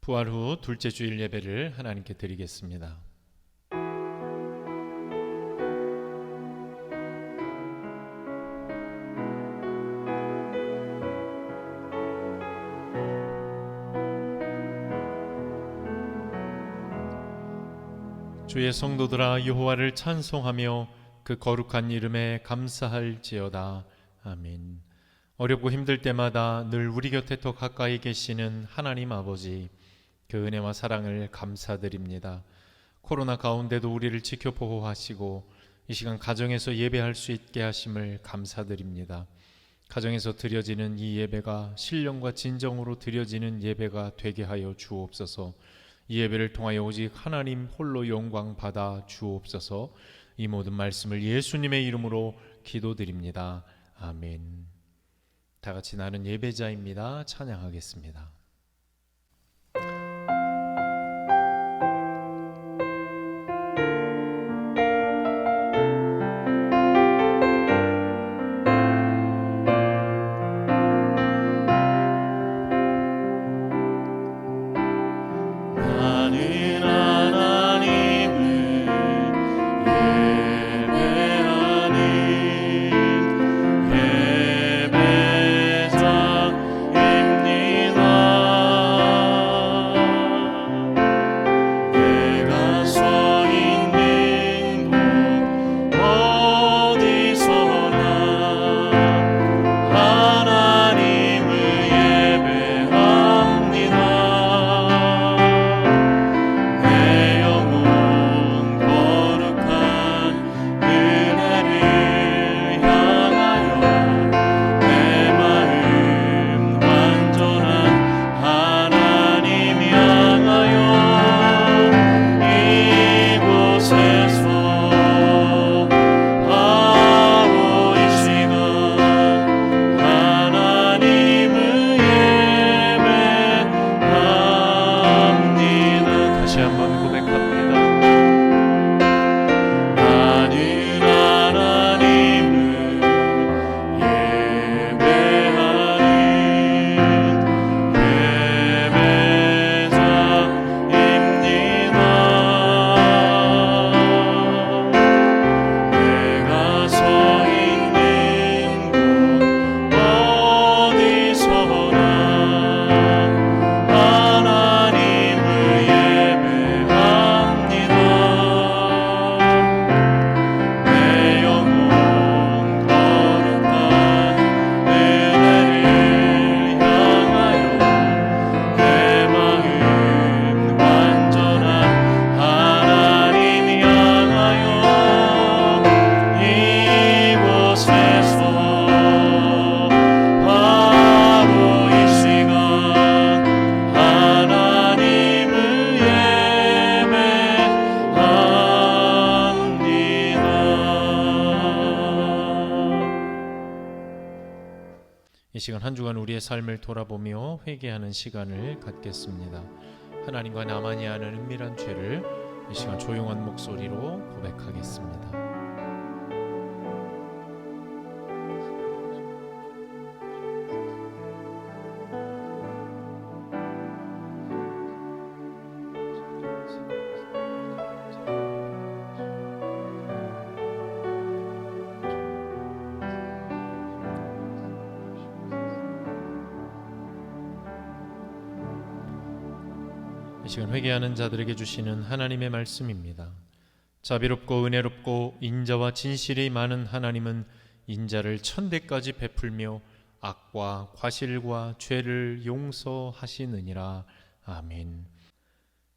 부활 후 둘째 주일 예배를 하나님께 드리겠습니다. 주의 성도들아, 여호와를 찬송하며 그 거룩한 이름에 감사할지어다. 아멘. 어렵고 힘들 때마다 늘 우리 곁에 더 가까이 계시는 하나님 아버지, 그 은혜와 사랑을 감사드립니다. 코로나 가운데도 우리를 지켜 보호하시고 이 시간 가정에서 예배할 수 있게 하심을 감사드립니다. 가정에서 드려지는 이 예배가 신령과 진정으로 드려지는 예배가 되게 하여 주옵소서. 이 예배를 통하여 오직 하나님 홀로 영광 받아 주옵소서. 이 모든 말씀을 예수님의 이름으로 기도드립니다. 아멘. 다 같이 나는 예배자입니다. 찬양하겠습니다. 이 시간 한 주간 우리의 삶을 돌아보며 회개하는 시간을 갖겠습니다. 하나님과 나만이 아는 은밀한 죄를 이 시간 조용한 목소리로 고백하겠습니다. 이 시간 회개하는 자들에게 주시는 하나님의 말씀입니다. 자비롭고 은혜롭고 인자와 진실이 많은 하나님은 인자를 천대까지 베풀며 악과 과실과 죄를 용서하시느니라. 아멘.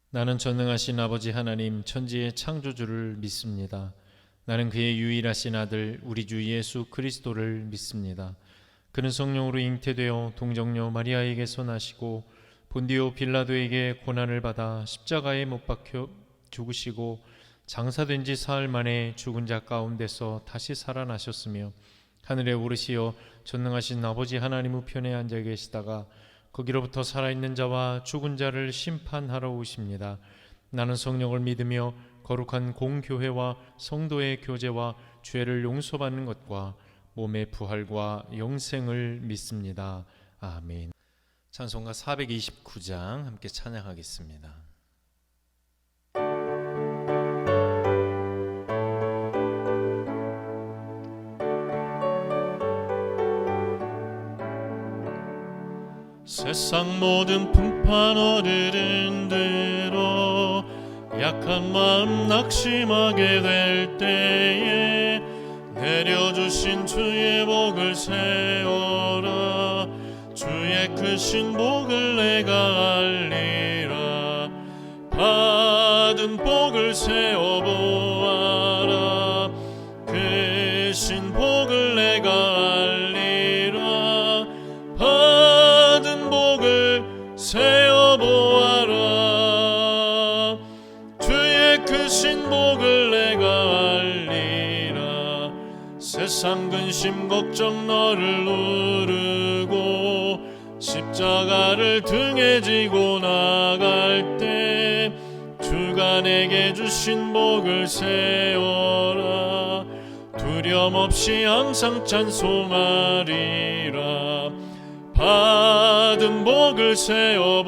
나는 전능하신 아버지 하나님 천지의 창조주를 믿습니다. 나는 그의 유일하신 아들 우리 주 예수 그리스도를 믿습니다. 그는 성령으로 잉태되어 동정녀 마리아에게서 나시고 본디오 빌라도에게 고난을 받아 십자가에 못 박혀 죽으시고 장사된 지 사흘 만에 죽은 자 가운데서 다시 살아나셨으며 하늘에 오르시어 전능하신 아버지 하나님 우편에 앉아 계시다가 거기로부터 살아있는 자와 죽은 자를 심판하러 오십니다. 나는 성령을 믿으며 거룩한 공교회와 성도의 교제와 죄를 용서받는 것과 몸의 부활과 영생을 믿습니다. 아멘. 찬송가 429장 함께 찬양하겠습니다. 세상 모든 풍파 너를 흔들어 약한 마음 낙심하게 될 때에 내려주신 주의 복을 세워라. 주의 크신 복을 내가 알리라. 받은 복을 세워보아라. 크신 복을 내가 알리라. 받은 복을 세워보아라. 주의 크신 복을 내가 알리라. 세상 근심 걱정 너를 누르고 십자가를 등에 지고 나갈 때 주가 내게 주신 복을 세워라. 두려움 없이 항상 찬송하리라. 받은 복을 세워보아라.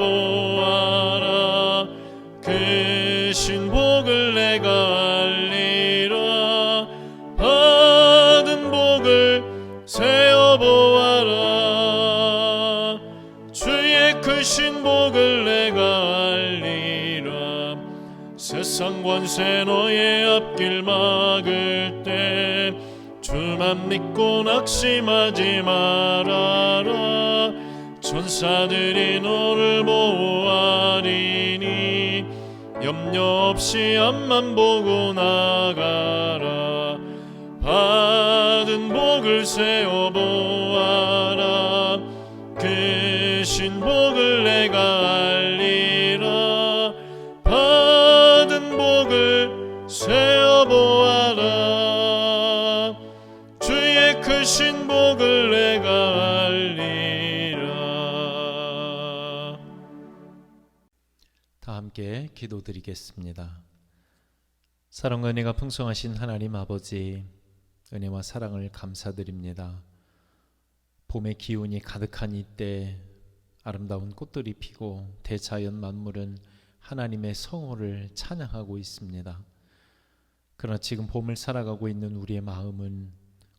크신 복을 내가 알리라. 받은 복을 세워보아라. 주의 크신 복을 내가 알리라. 세상 권세 너의 앞길 막을 때 주만 믿고 낙심하지 말아라. 천사들이 너를 보호하리니 염려 없이 앞만 보고 나가라. 받은 복을 세워보아라. 크신 복을 내가 알리라. 받은 복을 세워보아라. 주의 크신 복을 내가 알리라. 다 함께 기도드리겠습니다. 사랑과 은혜가 풍성하신 하나님 아버지, 은혜와 사랑을 감사드립니다. 봄의 기운이 가득한 이때 아름다운 꽃들이 피고 대자연 만물은 하나님의 성호를 찬양하고 있습니다. 그러나 지금 봄을 살아가고 있는 우리의 마음은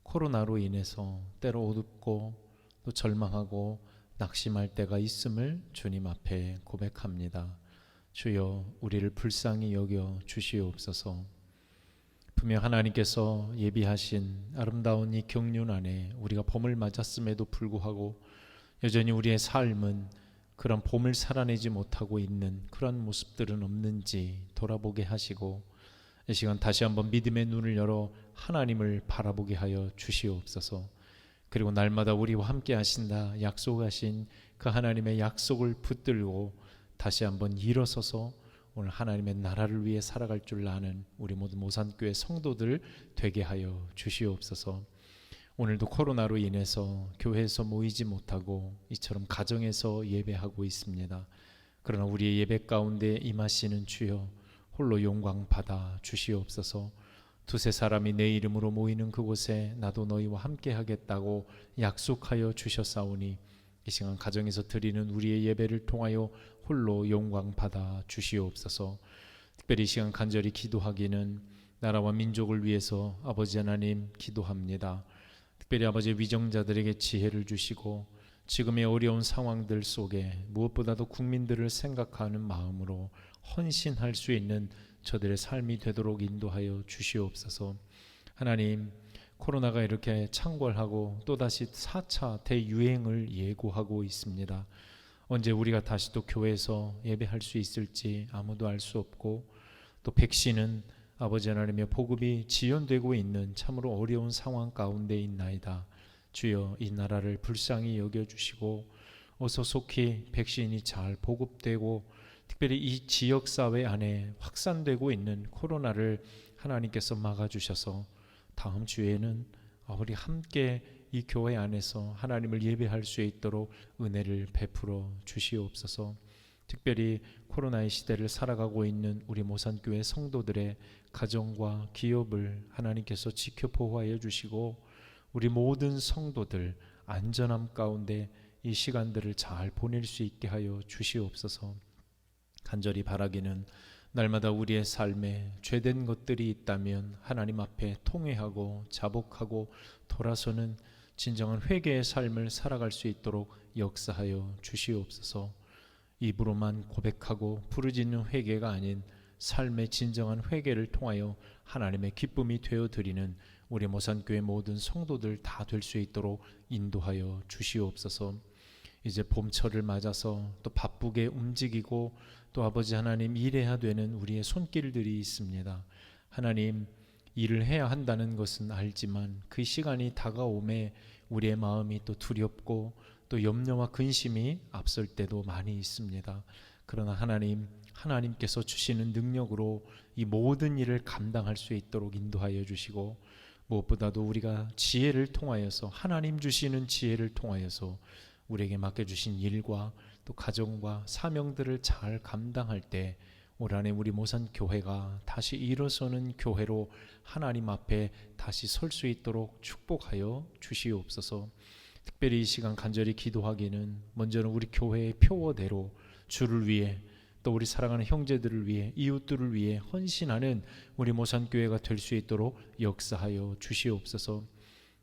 코로나로 인해서 때로 어둡고 또 절망하고 낙심할 때가 있음을 주님 앞에 고백합니다. 주여, 우리를 불쌍히 여겨 주시옵소서. 분명 하나님께서 예비하신 아름다운 이 경륜 안에 우리가 봄을 맞았음에도 불구하고 여전히 우리의 삶은 그런 봄을 살아내지 못하고 있는 그런 모습들은 없는지 돌아보게 하시고, 이 시간 다시 한번 믿음의 눈을 열어 하나님을 바라보게 하여 주시옵소서. 그리고 날마다 우리와 함께 하신다 약속하신 그 하나님의 약속을 붙들고 다시 한번 일어서서 오늘 하나님의 나라를 위해 살아갈 줄 아는 우리 모든 모산교회 성도들 되게 하여 주시옵소서. 오늘도 코로나로 인해서 교회에서 모이지 못하고 이처럼 가정에서 예배하고 있습니다. 그러나 우리의 예배 가운데 임하시는 주여, 홀로 영광 받아 주시옵소서. 두세 사람이 내 이름으로 모이는 그곳에 나도 너희와 함께 하겠다고 약속하여 주셨사오니 이 시간 가정에서 드리는 우리의 예배를 통하여 홀로 영광 받아 주시옵소서. 특별히 이 시간 간절히 기도하기는 나라와 민족을 위해서 아버지 하나님 기도합니다. 특별히 아버지 위정자들에게 지혜를 주시고 지금의 어려운 상황들 속에 무엇보다도 국민들을 생각하는 마음으로 헌신할 수 있는 저들의 삶이 되도록 인도하여 주시옵소서. 하나님, 코로나가 이렇게 창궐하고 또다시 4차 대유행을 예고하고 있습니다. 언제 우리가 다시 또 교회에서 예배할 수 있을지 아무도 알 수 없고, 또 백신은 아버지 하나님의 보급이 지연되고 있는 참으로 어려운 상황 가운데 있나이다. 주여, 이 나라를 불쌍히 여겨주시고 어서 속히 백신이 잘 보급되고 특별히 이 지역사회 안에 확산되고 있는 코로나를 하나님께서 막아주셔서 다음 주에는 우리 함께 이 교회 안에서 하나님을 예배할 수 있도록 은혜를 베풀어 주시옵소서. 특별히 코로나의 시대를 살아가고 있는 우리 모산교회 성도들의 가정과 기업을 하나님께서 지켜 보호하여 주시고 우리 모든 성도들 안전함 가운데 이 시간들을 잘 보낼 수 있게 하여 주시옵소서. 간절히 바라기는 날마다 우리의 삶에 죄된 것들이 있다면 하나님 앞에 통회하고 자복하고 돌아서는 진정한 회개의 삶을 살아갈 수 있도록 역사하여 주시옵소서. 입으로만 고백하고 부르짖는 회개가 아닌 삶의 진정한 회개를 통하여 하나님의 기쁨이 되어드리는 우리 모산교회 모든 성도들 다 될 수 있도록 인도하여 주시옵소서. 이제 봄철을 맞아서 또 바쁘게 움직이고 또 아버지 하나님 일해야 되는 우리의 손길들이 있습니다. 하나님, 일을 해야 한다는 것은 알지만 그 시간이 다가오매 우리의 마음이 또 두렵고 또 염려와 근심이 앞설 때도 많이 있습니다. 그러나 하나님께서 주시는 능력으로 이 모든 일을 감당할 수 있도록 인도하여 주시고, 무엇보다도 우리가 지혜를 통하여서, 하나님 주시는 지혜를 통하여서 우리에게 맡겨주신 일과 또 가정과 사명들을 잘 감당할 때 올 한해 우리 모산교회가 다시 일어서는 교회로 하나님 앞에 다시 설 수 있도록 축복하여 주시옵소서. 특별히 이 시간 간절히 기도하기는 먼저는 우리 교회의 표어대로 주를 위해 또 우리 사랑하는 형제들을 위해 이웃들을 위해 헌신하는 우리 모산교회가 될 수 있도록 역사하여 주시옵소서.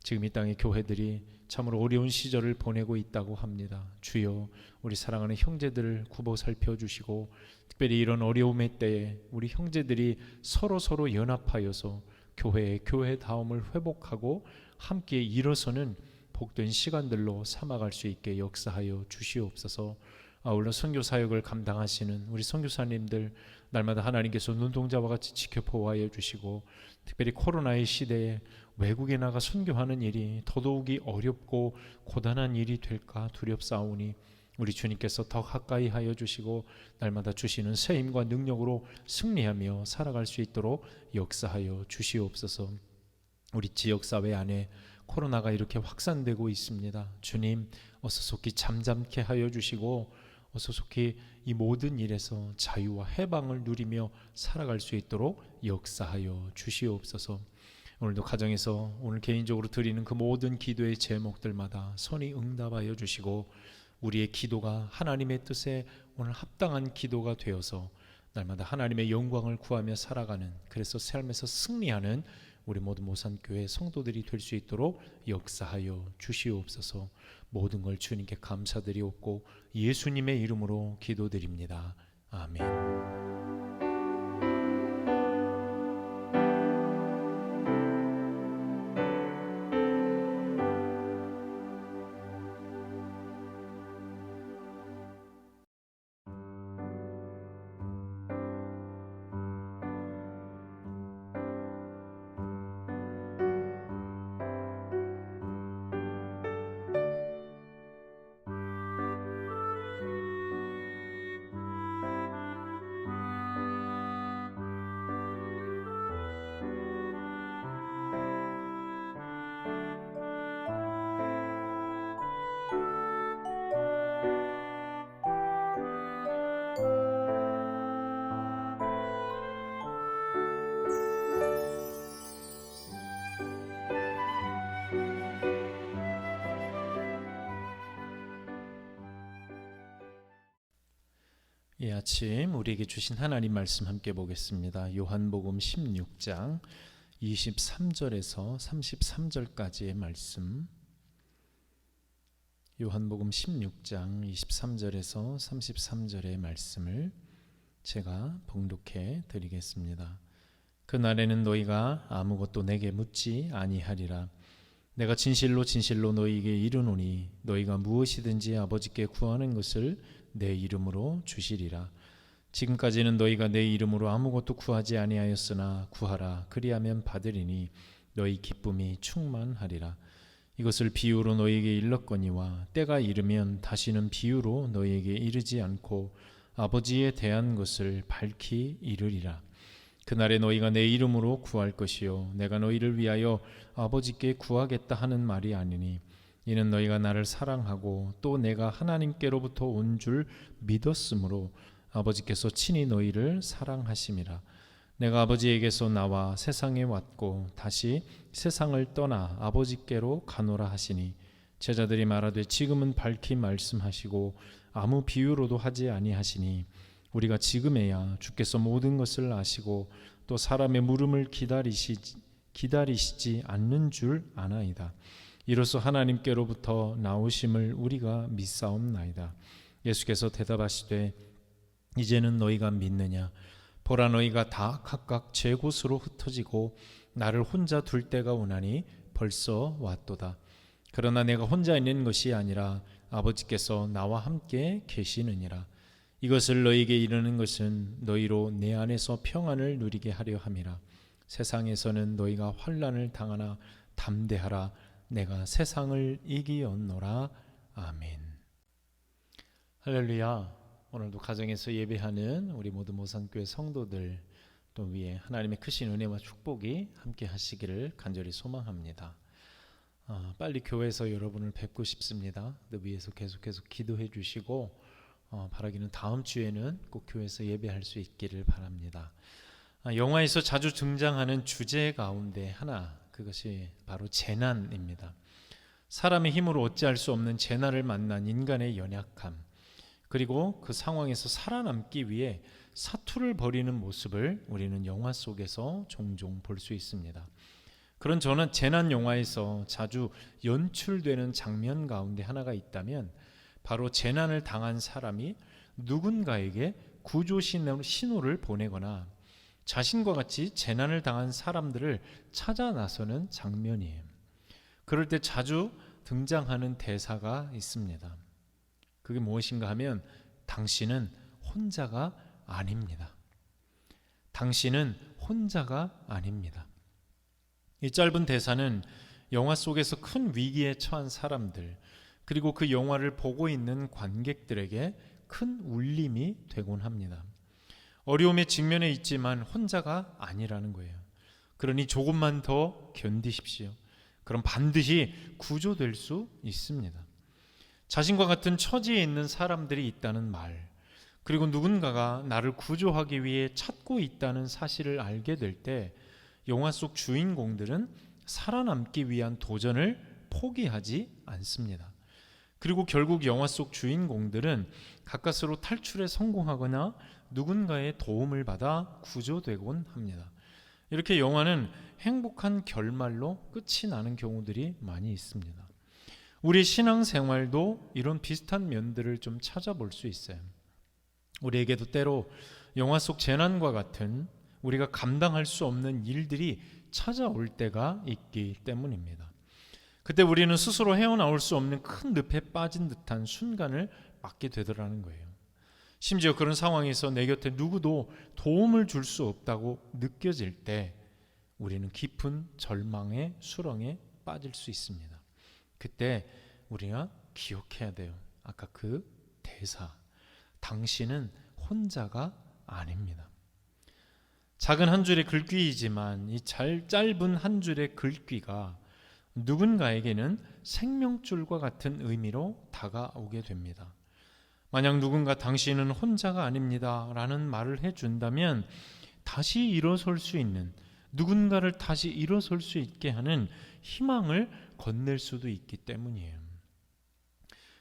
지금 이 땅의 교회들이 참으로 어려운 시절을 보내고 있다고 합니다. 주여, 우리 사랑하는 형제들을 굽어 살펴주시고, 특별히 이런 어려움의 때에 우리 형제들이 서로 연합하여서 교회다움을 회복하고 함께 일어서는 복된 시간들로 삼아갈 수 있게 역사하여 주시옵소서. 아울러 선교 사역을 감당하시는 우리 선교사님들 날마다 하나님께서 눈동자와 같이 지켜보아여 주시고, 특별히 코로나의 시대에 외국에 나가 선교하는 일이 더더욱이 어렵고 고단한 일이 될까 두렵사오니 우리 주님께서 더 가까이 하여 주시고 날마다 주시는 새 힘과 능력으로 승리하며 살아갈 수 있도록 역사하여 주시옵소서. 우리 지역사회 안에 코로나가 이렇게 확산되고 있습니다. 주님, 어서 속히 잠잠케 하여 주시고 어서 속히 이 모든 일에서 자유와 해방을 누리며 살아갈 수 있도록 역사하여 주시옵소서. 오늘도 가정에서 오늘 개인적으로 드리는 그 모든 기도의 제목들마다 선히 응답하여 주시고 우리의 기도가 하나님의 뜻에 오늘 합당한 기도가 되어서 날마다 하나님의 영광을 구하며 살아가는, 그래서 삶에서 승리하는 우리 모든 모산교회 성도들이 될 수 있도록 역사하여 주시옵소서. 모든 걸 주님께 감사드리옵고 예수님의 이름으로 기도드립니다. 아멘. 이 아침 우리에게 주신 하나님 말씀 함께 보겠습니다. 요한복음 16장 23절에서 33절까지의 말씀. 요한복음 16장 23절에서 33절의 말씀을 제가 봉독해 드리겠습니다. 그날에는 너희가 아무것도 내게 묻지 아니하리라. 내가 진실로 너희에게 이르노니 너희가 무엇이든지 아버지께 구하는 것을 내 이름으로 주시리라. 지금까지는 너희가 내 이름으로 아무것도 구하지 아니하였으나 구하라, 그리하면 받으리니 너희 기쁨이 충만하리라. 이것을 비유로 너희에게 일렀거니와 때가 이르면 다시는 비유로 너희에게 이르지 않고 아버지에 대한 것을 밝히 이르리라. 그날에 너희가 내 이름으로 구할 것이요 내가 너희를 위하여 아버지께 구하겠다 하는 말이 아니니 이는 너희가 나를 사랑하고 또 내가 하나님께로부터 온 줄 믿었으므로 아버지께서 친히 너희를 사랑하심이라. 내가 아버지에게서 나와 세상에 왔고 다시 세상을 떠나 아버지께로 가노라 하시니 제자들이 말하되 지금은 밝히 말씀하시고 아무 비유로도 하지 아니하시니 우리가 지금에야 주께서 모든 것을 아시고 또 사람의 물음을 기다리시지 않는 줄 아나이다. 이로써 하나님께로부터 나오심을 우리가 믿사옵나이다. 예수께서 대답하시되 이제는 너희가 믿느냐? 보라, 너희가 다 각각 제 곳으로 흩어지고 나를 혼자 둘 때가 오나니 벌써 왔도다. 그러나 내가 혼자 있는 것이 아니라 아버지께서 나와 함께 계시느니라. 이것을 너희에게 이르는 것은 너희로 내 안에서 평안을 누리게 하려 함이라. 세상에서는 너희가 환난을 당하나 담대하라. 내가 세상을 이기었노라. 아멘. 할렐루야. 오늘도 가정에서 예배하는 우리 모든 모산교회 성도들 또 위에 하나님의 크신 은혜와 축복이 함께 하시기를 간절히 소망합니다. 빨리 교회에서 여러분을 뵙고 싶습니다. 그 위해서 계속해서 기도해 주시고 바라기는 다음 주에는 꼭 교회에서 예배할 수 있기를 바랍니다. 영화에서 자주 등장하는 주제 가운데 하나, 그것이 바로 재난입니다. 사람의 힘으로 어찌할 수 없는 재난을 만난 인간의 연약함, 그리고 그 상황에서 살아남기 위해 사투를 벌이는 모습을 우리는 영화 속에서 종종 볼 수 있습니다. 그런 저는 재난 영화에서 자주 연출되는 장면 가운데 하나가 있다면 바로 재난을 당한 사람이 누군가에게 구조 신호를 보내거나 자신과 같이 재난을 당한 사람들을 찾아 나서는 장면이에요. 그럴 때 자주 등장하는 대사가 있습니다. 그게 무엇인가 하면 당신은 혼자가 아닙니다. 당신은 혼자가 아닙니다. 이 짧은 대사는 영화 속에서 큰 위기에 처한 사람들, 그리고 그 영화를 보고 있는 관객들에게 큰 울림이 되곤 합니다. 어려움에 직면해 있지만 혼자가 아니라는 거예요. 그러니 조금만 더 견디십시오. 그럼 반드시 구조될 수 있습니다. 자신과 같은 처지에 있는 사람들이 있다는 말, 그리고 누군가가 나를 구조하기 위해 찾고 있다는 사실을 알게 될 때 영화 속 주인공들은 살아남기 위한 도전을 포기하지 않습니다. 그리고 결국 영화 속 주인공들은 가까스로 탈출에 성공하거나 누군가의 도움을 받아 구조되곤 합니다. 이렇게 영화는 행복한 결말로 끝이 나는 경우들이 많이 있습니다. 우리 신앙생활도 이런 비슷한 면들을 좀 찾아볼 수 있어요. 우리에게도 때로 영화 속 재난과 같은 우리가 감당할 수 없는 일들이 찾아올 때가 있기 때문입니다. 그때 우리는 스스로 헤어나올 수 없는 큰 늪에 빠진 듯한 순간을 맞게 되더라는 거예요. 심지어 그런 상황에서 내 곁에 누구도 도움을 줄 수 없다고 느껴질 때 우리는 깊은 절망의 수렁에 빠질 수 있습니다. 그때 우리가 기억해야 돼요. 아까 그 대사, 당신은 혼자가 아닙니다. 작은 한 줄의 글귀이지만 이 짧은 한 줄의 글귀가 누군가에게는 생명줄과 같은 의미로 다가오게 됩니다. 만약 누군가 당신은 혼자가 아닙니다 라는 말을 해준다면 다시 일어설 수 있는, 누군가를 다시 일어설 수 있게 하는 희망을 건넬 수도 있기 때문이에요.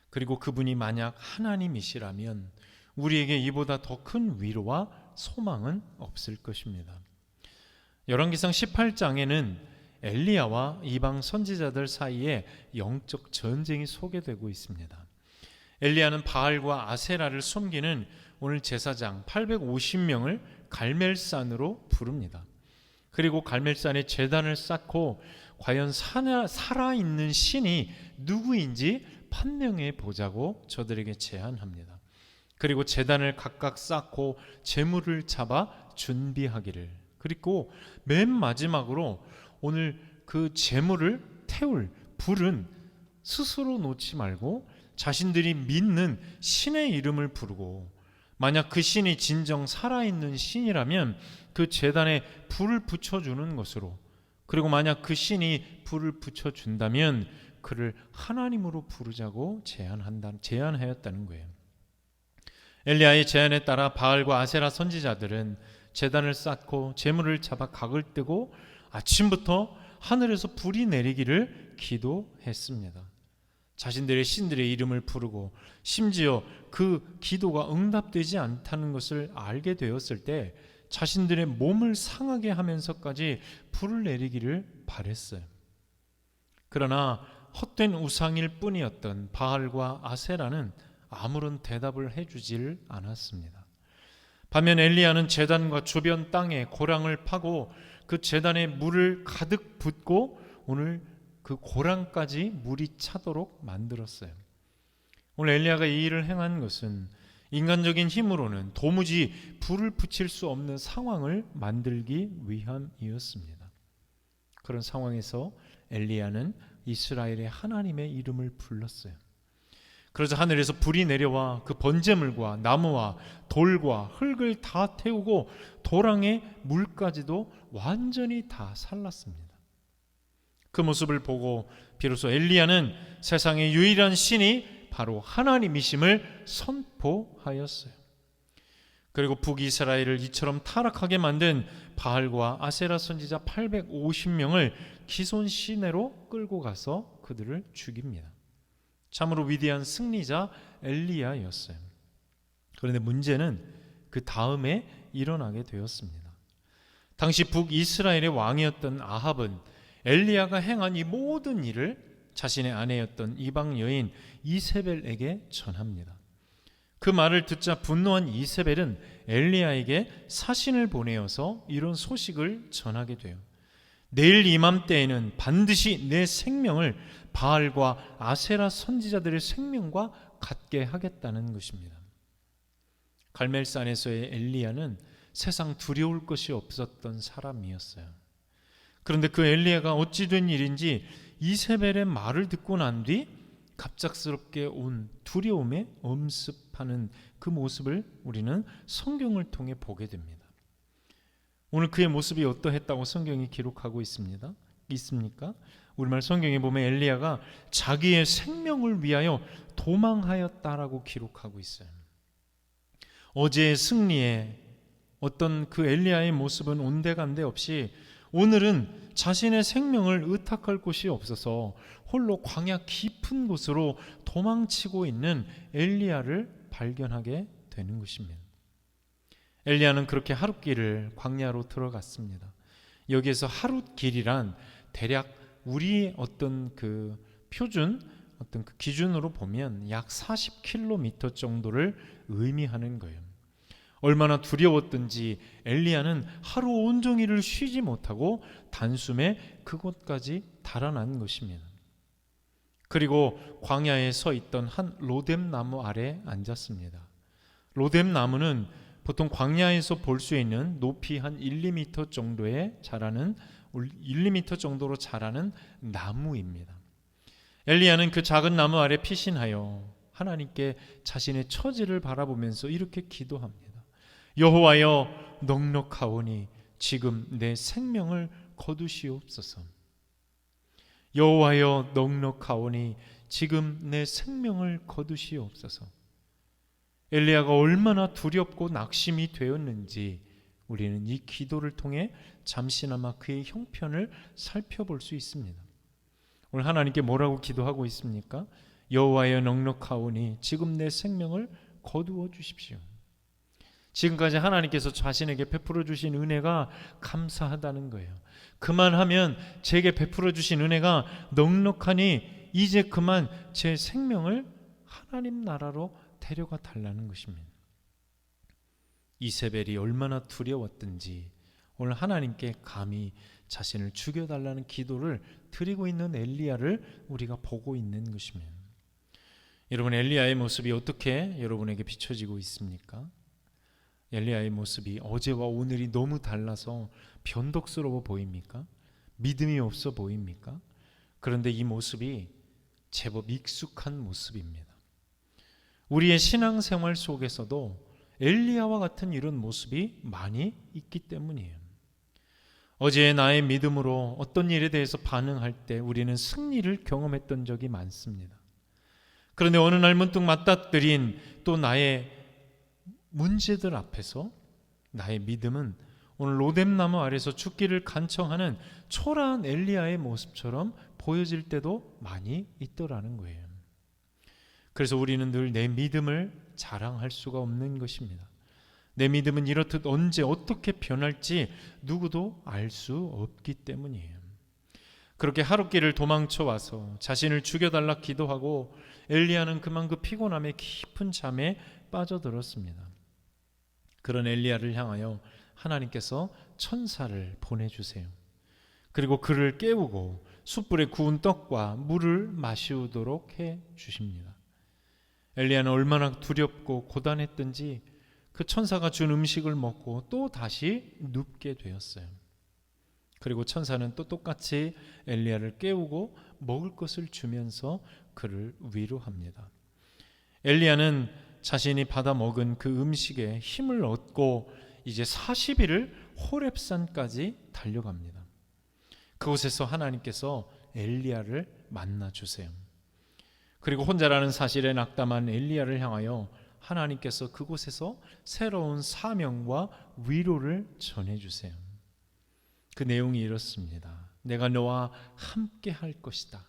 그리고 그분이 만약 하나님이시라면 우리에게 이보다 더 큰 위로와 소망은 없을 것입니다. 열왕기상 18장에는 엘리야와 이방 선지자들 사이에 영적 전쟁이 소개되고 있습니다. 엘리야는 바알과 아세라를 섬기는 오늘 제사장 850명을 갈멜산으로 부릅니다. 그리고 갈멜산에 제단을 쌓고 과연 살아있는 신이 누구인지 판명해 보자고 저들에게 제안합니다. 그리고 제단을 각각 쌓고 제물을 잡아 준비하기를, 그리고 맨 마지막으로 오늘 그 제물을 태울 불은 스스로 놓지 말고 자신들이 믿는 신의 이름을 부르고, 만약 그 신이 진정 살아있는 신이라면 그 제단에 불을 붙여주는 것으로, 그리고 만약 그 신이 불을 붙여준다면 그를 하나님으로 부르자고 제안하였다는 거예요. 엘리야의 제안에 따라 바알과 아세라 선지자들은 제단을 쌓고 제물을 잡아 각을 뜨고 아침부터 하늘에서 불이 내리기를 기도했습니다. 자신들의 신들의 이름을 부르고 심지어 그 기도가 응답되지 않다는 것을 알게 되었을 때 자신들의 몸을 상하게 하면서까지 불을 내리기를 바랬어요. 그러나 헛된 우상일 뿐이었던 바알과 아세라는 아무런 대답을 해주질 않았습니다. 반면 엘리야는 제단과 주변 땅에 고랑을 파고 그 제단에 물을 가득 붓고 오늘 그 고랑까지 물이 차도록 만들었어요. 오늘 엘리야가 이 일을 행한 것은 인간적인 힘으로는 도무지 불을 붙일 수 없는 상황을 만들기 위함이었습니다. 그런 상황에서 엘리야는 이스라엘의 하나님의 이름을 불렀어요. 그러자 하늘에서 불이 내려와 그 번제물과 나무와 돌과 흙을 다 태우고 도랑의 물까지도 완전히 다 살랐습니다. 그 모습을 보고 비로소 엘리야는 세상의 유일한 신이 바로 하나님이심을 선포하였어요. 그리고 북이스라엘을 이처럼 타락하게 만든 바알과 아세라 선지자 850명을 기손 시내로 끌고 가서 그들을 죽입니다. 참으로 위대한 승리자 엘리야였어요. 그런데 문제는 그 다음에 일어나게 되었습니다. 당시 북이스라엘의 왕이었던 아합은 엘리야가 행한 이 모든 일을 자신의 아내였던 이방 여인 이세벨에게 전합니다. 그 말을 듣자 분노한 이세벨은 엘리야에게 사신을 보내어서 이런 소식을 전하게 돼요. 내일 이맘때에는 반드시 내 생명을 바알과 아세라 선지자들의 생명과 같게 하겠다는 것입니다. 갈멜산에서의 엘리야는 세상 두려울 것이 없었던 사람이었어요. 그런데 그 엘리야가 어찌 된 일인지 이세벨의 말을 듣고 난 뒤 갑작스럽게 온 두려움에 엄습하는 그 모습을 우리는 성경을 통해 보게 됩니다. 오늘 그의 모습이 어떠했다고 성경이 기록하고 있습니까? 우리말 성경에 보면 엘리야가 자기의 생명을 위하여 도망하였다라고 기록하고 있어요. 어제의 승리에 어떤 그 엘리야의 모습은 온데간데 없이 오늘은 자신의 생명을 의탁할 곳이 없어서 홀로 광야 깊은 곳으로 도망치고 있는 엘리야를 발견하게 되는 것입니다. 엘리야는 그렇게 하룻길을 광야로 들어갔습니다. 여기에서 하룻길이란 대략 우리의 어떤 그 표준, 어떤 그 기준으로 보면 약 40km 정도를 의미하는 거예요. 얼마나 두려웠던지 엘리야는 하루 온종일을 쉬지 못하고 단숨에 그곳까지 달아난 것입니다. 그리고 광야에 서 있던 한 로뎀 나무 아래 앉았습니다. 로뎀 나무는 보통 광야에서 볼 수 있는 높이 한 1~2m 정도에 자라는 1~2m 정도로 자라는 나무입니다. 엘리야는 그 작은 나무 아래 피신하여 하나님께 자신의 처지를 바라보면서 이렇게 기도합니다. 여호와여, 넉넉하오니 지금 내 생명을 거두시옵소서. 여호와여, 넉넉하오니 지금 내 생명을 거두시옵소서. 엘리야가 얼마나 두렵고 낙심이 되었는지 우리는 이 기도를 통해 잠시나마 그의 형편을 살펴볼 수 있습니다. 오늘 하나님께 뭐라고 기도하고 있습니까? 여호와여, 넉넉하오니 지금 내 생명을 거두어 주십시오. 지금까지 하나님께서 자신에게 베풀어 주신 은혜가 감사하다는 거예요. 그만하면 제게 베풀어 주신 은혜가 넉넉하니 이제 그만 제 생명을 하나님 나라로 데려가 달라는 것입니다. 이세벨이 얼마나 두려웠든지 오늘 하나님께 감히 자신을 죽여달라는 기도를 드리고 있는 엘리야를 우리가 보고 있는 것입니다. 여러분, 엘리야의 모습이 어떻게 여러분에게 비춰지고 있습니까? 엘리야의 모습이 어제와 오늘이 너무 달라서 변덕스러워 보입니까? 믿음이 없어 보입니까? 그런데 이 모습이 제법 익숙한 모습입니다. 우리의 신앙생활 속에서도 엘리야와 같은 이런 모습이 많이 있기 때문이에요. 어제의 나의 믿음으로 어떤 일에 대해서 반응할 때 우리는 승리를 경험했던 적이 많습니다. 그런데 어느 날 문득 맞닥뜨린 또 나의 문제들 앞에서 나의 믿음은 오늘 로뎀나무 아래서 죽기를 간청하는 초라한 엘리야의 모습처럼 보여질 때도 많이 있더라는 거예요. 그래서 우리는 늘 내 믿음을 자랑할 수가 없는 것입니다. 내 믿음은 이렇듯 언제 어떻게 변할지 누구도 알 수 없기 때문이에요. 그렇게 하룻길을 도망쳐 와서 자신을 죽여달라 기도하고 엘리야는 그만 그 피곤함에 깊은 잠에 빠져들었습니다. 그런 엘리야를 향하여 하나님께서 천사를 보내주세요. 그리고 그를 깨우고 숯불에 구운 떡과 물을 마시우도록 해 주십니다. 엘리야는 얼마나 두렵고 고단했던지 그 천사가 준 음식을 먹고 또 다시 눕게 되었어요. 그리고 천사는 또 똑같이 엘리야를 깨우고 먹을 것을 주면서 그를 위로합니다. 엘리야는 자신이 받아 먹은 그 음식에 힘을 얻고 이제 40일을 호렙산까지 달려갑니다. 그곳에서 하나님께서 엘리야를 만나 주세요. 그리고 혼자라는 사실에 낙담한 엘리야를 향하여 하나님께서 그곳에서 새로운 사명과 위로를 전해주세요. 그 내용이 이렇습니다. 내가 너와 함께 할 것이다.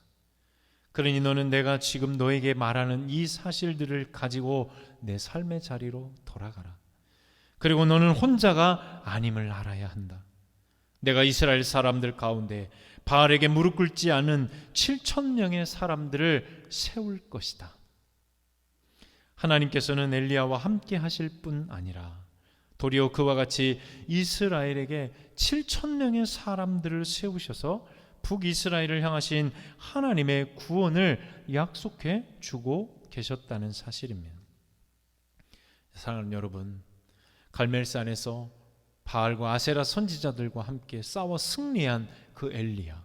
그러니 너는 내가 지금 너에게 말하는 이 사실들을 가지고 내 삶의 자리로 돌아가라. 그리고 너는 혼자가 아님을 알아야 한다. 내가 이스라엘 사람들 가운데 바알에게 무릎 꿇지 않은 7,000명의 사람들을 세울 것이다. 하나님께서는 엘리야와 함께 하실 뿐 아니라 도리어 그와 같이 이스라엘에게 7,000명의 사람들을 세우셔서 북이스라엘을 향하신 하나님의 구원을 약속해 주고 계셨다는 사실입니다. 사랑하는 여러분, 갈멜산에서 바알과 아세라 선지자들과 함께 싸워 승리한 그 엘리야,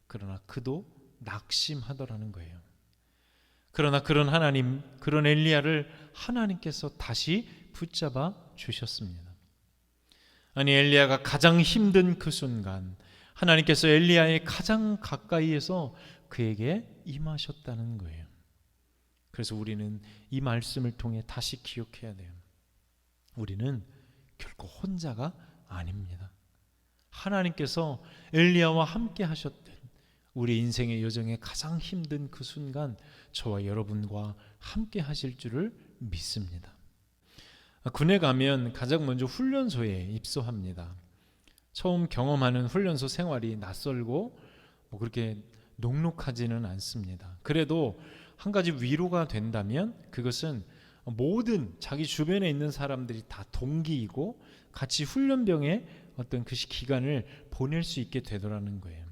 그러나 그도 낙심하더라는 거예요. 그러나 그런 하나님, 그런 엘리야를 하나님께서 다시 붙잡아 주셨습니다. 아니, 엘리야가 가장 힘든 그 순간 하나님께서 엘리야의 가장 가까이에서 그에게 임하셨다는 거예요. 그래서 우리는 이 말씀을 통해 다시 기억해야 돼요. 우리는 결코 혼자가 아닙니다. 하나님께서 엘리야와 함께 하셨던 우리 인생의 여정에 가장 힘든 그 순간 저와 여러분과 함께 하실 줄을 믿습니다. 군에 가면 가장 먼저 훈련소에 입소합니다. 처음 경험하는 훈련소 생활이 낯설고 그렇게 녹록하지는 않습니다. 그래도 한 가지 위로가 된다면 그것은 모든 자기 주변에 있는 사람들이 다 동기이고 같이 훈련병의 어떤 그 기간을 보낼 수 있게 되더라는 거예요.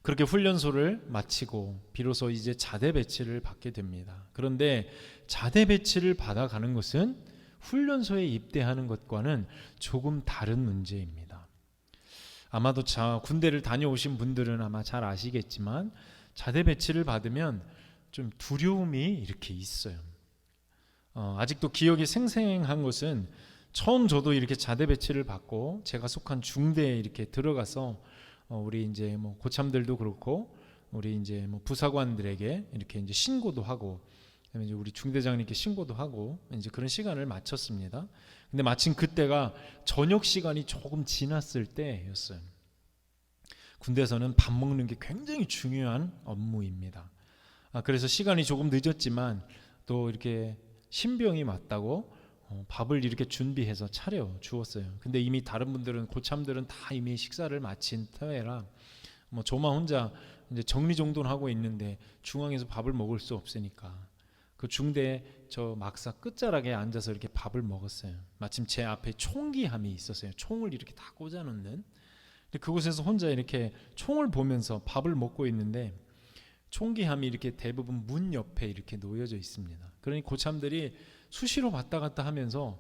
그렇게 훈련소를 마치고 비로소 이제 자대 배치를 받게 됩니다. 그런데 자대 배치를 받아가는 것은 훈련소에 입대하는 것과는 조금 다른 문제입니다. 아마도 군대를 다녀오신 분들은 아마 잘 아시겠지만 자대 배치를 받으면 좀 두려움이 이렇게 있어요. 아직도 기억이 생생한 것은 처음 저도 이렇게 자대 배치를 받고 제가 속한 중대에 이렇게 들어가서 우리 이제 고참들도 그렇고 우리 이제 부사관들에게 이렇게 이제 신고도 하고 그다음에 이제 우리 중대장님께 신고도 하고 이제 그런 시간을 마쳤습니다. 근데 마침 그때가 저녁 시간이 조금 지났을 때였어요. 군대에서는 밥 먹는 게 굉장히 중요한 업무입니다. 그래서 시간이 조금 늦었지만 또 이렇게 신병이 맞다고 밥을 이렇게 준비해서 차려 주었어요. 근데 이미 다른 분들은 고참들은 다 이미 식사를 마친 터에라 저만 혼자 이제 정리정돈하고 있는데 중앙에서 밥을 먹을 수 없으니까 그 중대에 저 막사 끝자락에 앉아서 이렇게 밥을 먹었어요. 마침 제 앞에 총기함이 있었어요. 총을 이렇게 다 꽂아놓는. 근데 그곳에서 혼자 이렇게 총을 보면서 밥을 먹고 있는데 총기함이 이렇게 대부분 문 옆에 이렇게 놓여져 있습니다. 그러니 고참들이 수시로 왔다 갔다 하면서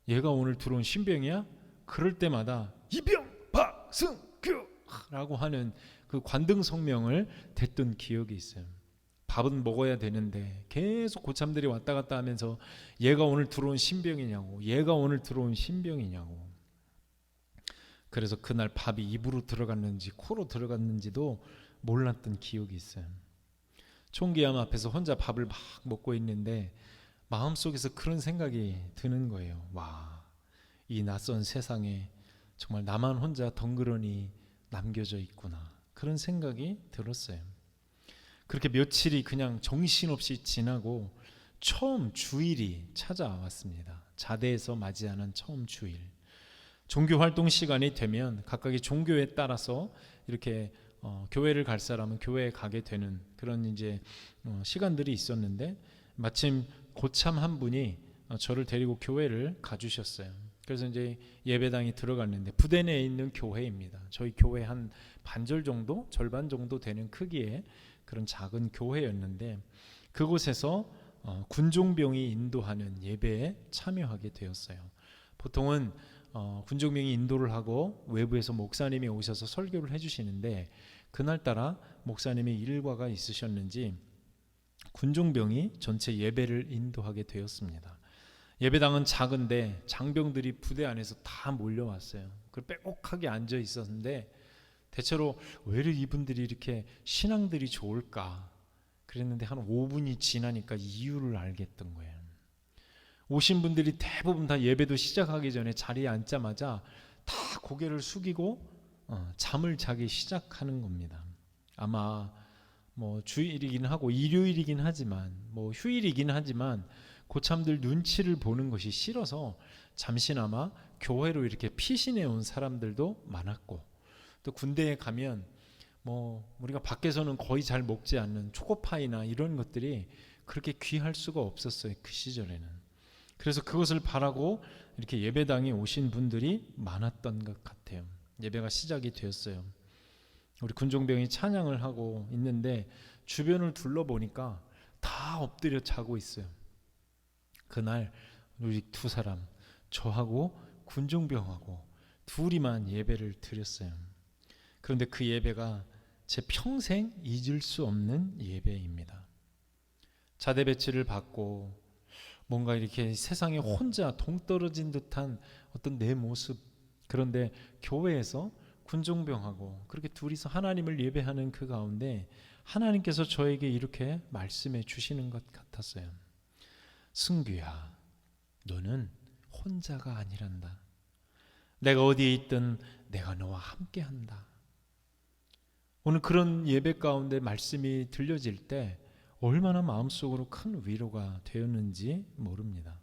얘가 오늘 들어온 신병이야? 그럴 때마다 이병 박승규라고 하는 그 관등 성명을 댔던 기억이 있어요. 밥은 먹어야 되는데 계속 고참들이 왔다 갔다 하면서 얘가 오늘 들어온 신병이냐고, 얘가 오늘 들어온 신병이냐고. 그래서 그날 밥이 입으로 들어갔는지 코로 들어갔는지도 몰랐던 기억이 있어요. 총기함 앞에서 혼자 밥을 막 먹고 있는데 마음속에서 그런 생각이 드는 거예요. 와, 이 낯선 세상에 정말 나만 혼자 덩그러니 남겨져 있구나. 그런 생각이 들었어요. 그렇게 며칠이 그냥 정신없이 지나고 처음 주일이 찾아왔습니다. 자대에서 맞이하는 처음 주일. 종교 활동 시간이 되면 각각의 종교에 따라서 이렇게 교회를 갈 사람은 교회에 가게 되는 그런 이제 시간들이 있었는데, 마침 고참 한 분이 저를 데리고 교회를 가주셨어요. 그래서 이제 예배당에 들어갔는데 부대 내에 있는 교회입니다. 저희 교회 한 반절 정도, 절반 정도 되는 크기의 그런 작은 교회였는데, 그곳에서 군종병이 인도하는 예배에 참여하게 되었어요. 보통은 군종병이 인도를 하고 외부에서 목사님이 오셔서 설교를 해주시는데, 그날따라 목사님이 일과가 있으셨는지 군종병이 전체 예배를 인도하게 되었습니다. 예배당은 작은데 장병들이 부대 안에서 다 몰려왔어요. 그 빼곡하게 앉아 있었는데, 대체로 왜 이분들이 이렇게 신앙들이 좋을까 그랬는데, 한 5분이 지나니까 이유를 알겠던 거예요. 오신 분들이 대부분 다 예배도 시작하기 전에 자리에 앉자마자 다 고개를 숙이고 잠을 자기 시작하는 겁니다. 아마 뭐 주일이긴 하고 일요일이긴 하지만 뭐 휴일이긴 하지만 고참들 눈치를 보는 것이 싫어서 잠시나마 교회로 이렇게 피신해 온 사람들도 많았고, 또 군대에 가면 뭐 우리가 밖에서는 거의 잘 먹지 않는 초코파이나 이런 것들이 그렇게 귀할 수가 없었어요, 그 시절에는. 그래서 그것을 바라고 이렇게 예배당에 오신 분들이 많았던 것 같아요. 예배가 시작이 되었어요. 우리 군종병이 찬양을 하고 있는데 주변을 둘러보니까 다 엎드려 자고 있어요. 그날 우리 두 사람, 저하고 군종병하고 둘이만 예배를 드렸어요. 그런데 그 예배가 제 평생 잊을 수 없는 예배입니다. 자대 배치를 받고 뭔가 이렇게 세상에 혼자 동떨어진 듯한 어떤 내 모습, 그런데 교회에서 군종병하고 그렇게 둘이서 하나님을 예배하는 그 가운데 하나님께서 저에게 이렇게 말씀해 주시는 것 같았어요. 승규야, 너는 혼자가 아니란다. 내가 어디에 있든 내가 너와 함께한다. 오늘 그런 예배 가운데 말씀이 들려질 때 얼마나 마음속으로 큰 위로가 되었는지 모릅니다.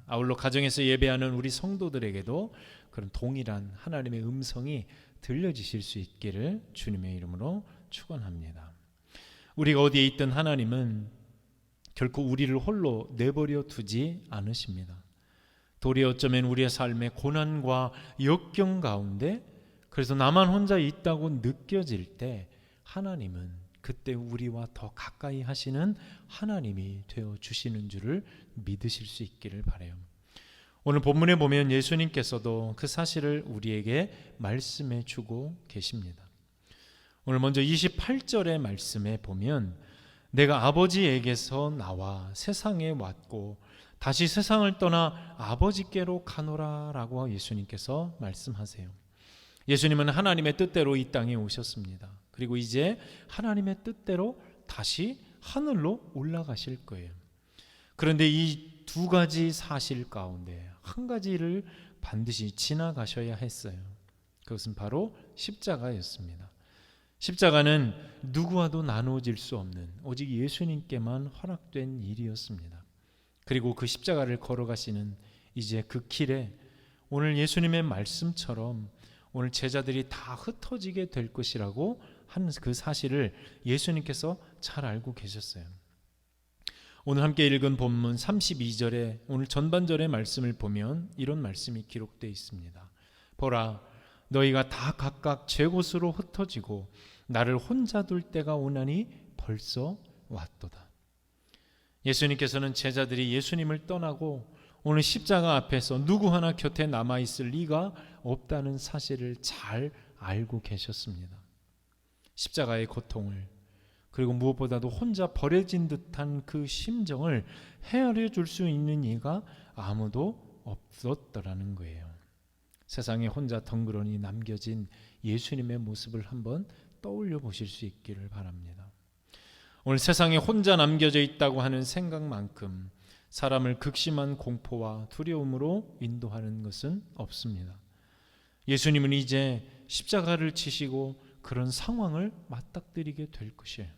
아울러 가정에서 예배하는 우리 성도들에게도 그런 동일한 하나님의 음성이 들려지실 수 있기를 주님의 이름으로 축원합니다. 우리가 어디에 있든 하나님은 결코 우리를 홀로 내버려 두지 않으십니다. 도리어 어쩌면 우리의 삶의 고난과 역경 가운데 그래서 나만 혼자 있다고 느껴질 때 하나님은 그때 우리와 더 가까이 하시는 하나님이 되어 주시는 줄을 믿으실 수 있기를 바라요. 오늘 본문에 보면 예수님께서도 그 사실을 우리에게 말씀해 주고 계십니다. 오늘 먼저 28절의 말씀에 보면 내가 아버지에게서 나와 세상에 왔고 다시 세상을 떠나 아버지께로 가노라 라고 예수님께서 말씀하세요. 예수님은 하나님의 뜻대로 이 땅에 오셨습니다. 그리고 이제 하나님의 뜻대로 다시 하늘로 올라가실 거예요. 그런데 이 두 가지 사실 가운데 한 가지를 반드시 지나가셔야 했어요. 그것은 바로 십자가였습니다. 십자가는 누구와도 나누어질 수 없는 오직 예수님께만 허락된 일이었습니다. 그리고 그 십자가를 걸어가시는 이제 그 길에 오늘 예수님의 말씀처럼 오늘 제자들이 다 흩어지게 될 것이라고 하는 그 사실을 예수님께서 잘 알고 계셨어요. 오늘 함께 읽은 본문 32절에 오늘 전반절의 말씀을 보면 이런 말씀이 기록되어 있습니다. 보라, 너희가 다 각각 제 곳으로 흩어지고 나를 혼자 둘 때가 오나니 벌써 왔도다. 예수님께서는 제자들이 예수님을 떠나고 오늘 십자가 앞에서 누구 하나 곁에 남아있을 리가 없다는 사실을 잘 알고 계셨습니다. 십자가의 고통을 그리고 무엇보다도 혼자 버려진 듯한 그 심정을 헤아려 줄 수 있는 이가 아무도 없었더라는 거예요. 세상에 혼자 덩그러니 남겨진 예수님의 모습을 한번 떠올려 보실 수 있기를 바랍니다. 오늘 세상에 혼자 남겨져 있다고 하는 생각만큼 사람을 극심한 공포와 두려움으로 인도하는 것은 없습니다. 예수님은 이제 십자가를 지시고 그런 상황을 맞닥뜨리게 될 것이에요.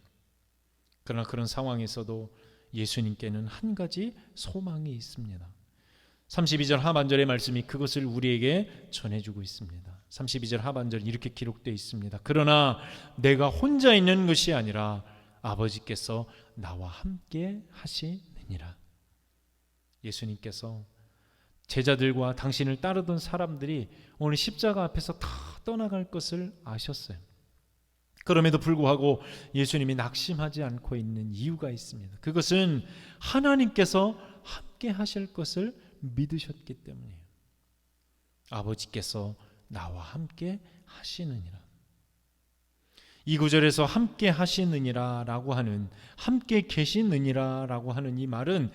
그러나 그런 상황에서도 예수님께는 한 가지 소망이 있습니다. 32절 하반절의 말씀이 그것을 우리에게 전해주고 있습니다. 32절 하반절 이렇게 기록되어 있습니다. 그러나 내가 혼자 있는 것이 아니라 아버지께서 나와 함께 하시느니라. 예수님께서 제자들과 당신을 따르던 사람들이 오늘 십자가 앞에서 다 떠나갈 것을 아셨어요. 그럼에도 불구하고 예수님이 낙심하지 않고 있는 이유가 있습니다. 그것은 하나님께서 함께 하실 것을 믿으셨기 때문이에요. 아버지께서 나와 함께 하시느니라. 이 구절에서 함께 하시느니라 라고 하는, 함께 계시느니라 라고 하는 이 말은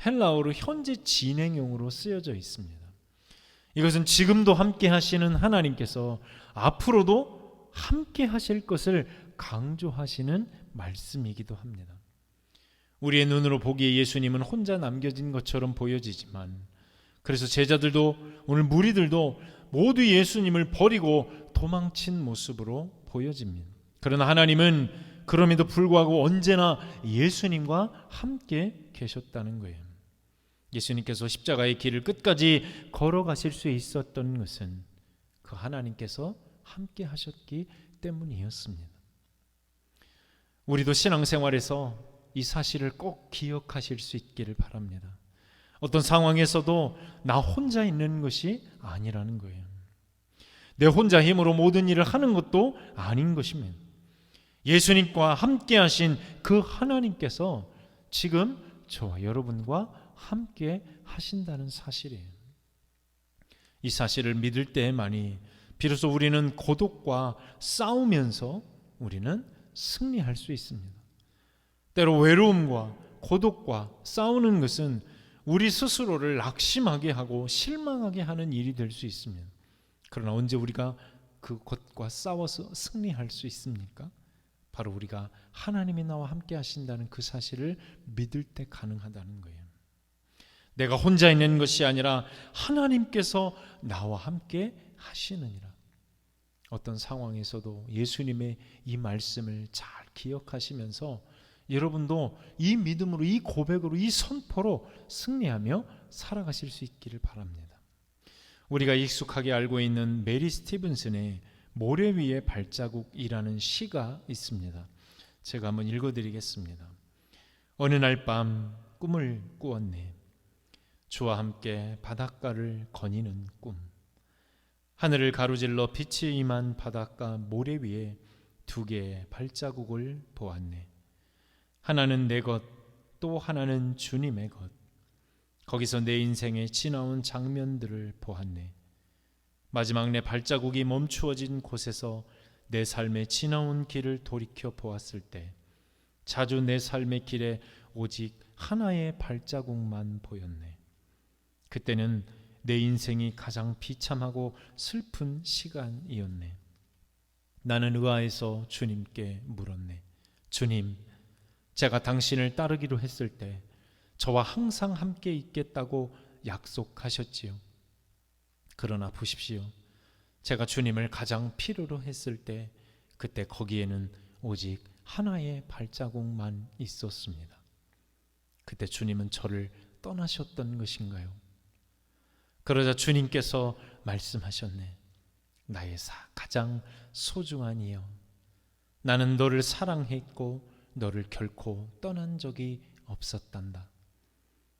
헬라어로 현재 진행형으로 쓰여져 있습니다. 이것은 지금도 함께 하시는 하나님께서 앞으로도 함께 하실 것을 강조하시는 말씀이기도 합니다. 우리의 눈으로 보기에 예수님은 혼자 남겨진 것처럼 보여지지만, 그래서 제자들도, 오늘 무리들도 모두 예수님을 버리고 도망친 모습으로 보여집니다. 그러나 하나님은 그럼에도 불구하고 언제나 예수님과 함께 계셨다는 거예요. 예수님께서 십자가의 길을 끝까지 걸어가실 수 있었던 것은 그 하나님께서 함께 하셨기 때문이었습니다. 우리도 신앙생활에서 이 사실을 꼭 기억하실 수 있기를 바랍니다. 어떤 상황에서도 나 혼자 있는 것이 아니라는 거예요. 내 혼자 힘으로 모든 일을 하는 것도 아닌 것입니다. 예수님과 함께 하신 그 하나님께서 지금 저와 여러분과 함께 하신다는 사실이에요. 이 사실을 믿을 때만이 비로소 우리는 고독과 싸우면서 우리는 승리할 수 있습니다. 때로 외로움과 고독과 싸우는 것은 우리 스스로를 낙심하게 하고 실망하게 하는 일이 될 수 있습니다. 그러나 언제 우리가 그것과 싸워서 승리할 수 있습니까? 바로 우리가 하나님이 나와 함께 하신다는 그 사실을 믿을 때 가능하다는 거예요. 내가 혼자 있는 것이 아니라 하나님께서 나와 함께 하시느니라. 어떤 상황에서도 예수님의 이 말씀을 잘 기억하시면서 여러분도 이 믿음으로, 이 고백으로, 이 선포로 승리하며 살아가실 수 있기를 바랍니다. 우리가 익숙하게 알고 있는 메리 스티븐슨의 모래 위의 발자국이라는 시가 있습니다. 제가 한번 읽어드리겠습니다. 어느 날 밤 꿈을 꾸었네. 주와 함께 바닷가를 거니는 꿈. 하늘을 가로질러 빛이 임한 바닷가 모래 위에 두 개의 발자국을 보았네. 하나는 내 것, 또 하나는 주님의 것. 거기서 내 인생에 지나온 장면들을 보았네. 마지막 내 발자국이 멈추어진 곳에서 내 삶에 지나온 길을 돌이켜 보았을 때 자주 내 삶의 길에 오직 하나의 발자국만 보였네. 그때는 내 인생이 가장 비참하고 슬픈 시간이었네. 나는 의아해서 주님께 물었네. 주님, 제가 당신을 따르기로 했을 때 저와 항상 함께 있겠다고 약속하셨지요. 그러나 보십시오. 제가 주님을 가장 필요로 했을 때 그때 거기에는 오직 하나의 발자국만 있었습니다. 그때 주님은 저를 떠나셨던 것인가요? 그러자 주님께서 말씀하셨네. 나의 가장 소중한 이여, 나는 너를 사랑했고 너를 결코 떠난 적이 없었단다.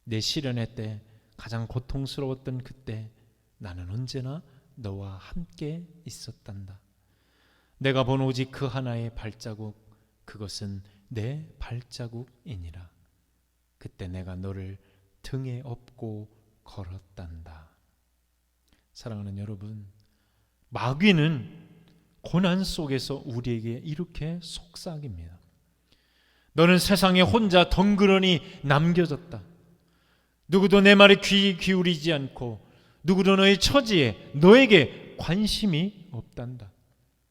내 시련의 때, 가장 고통스러웠던 그때 나는 언제나 너와 함께 있었단다. 내가 본 오직 그 하나의 발자국, 그것은 내 발자국이니라. 그때 내가 너를 등에 업고 걸었단다. 사랑하는 여러분, 마귀는 고난 속에서 우리에게 이렇게 속삭입니다. 너는 세상에 혼자 덩그러니 남겨졌다. 누구도 내 말에 귀 기울이지 않고 누구도 너의 처지에, 너에게 관심이 없단다.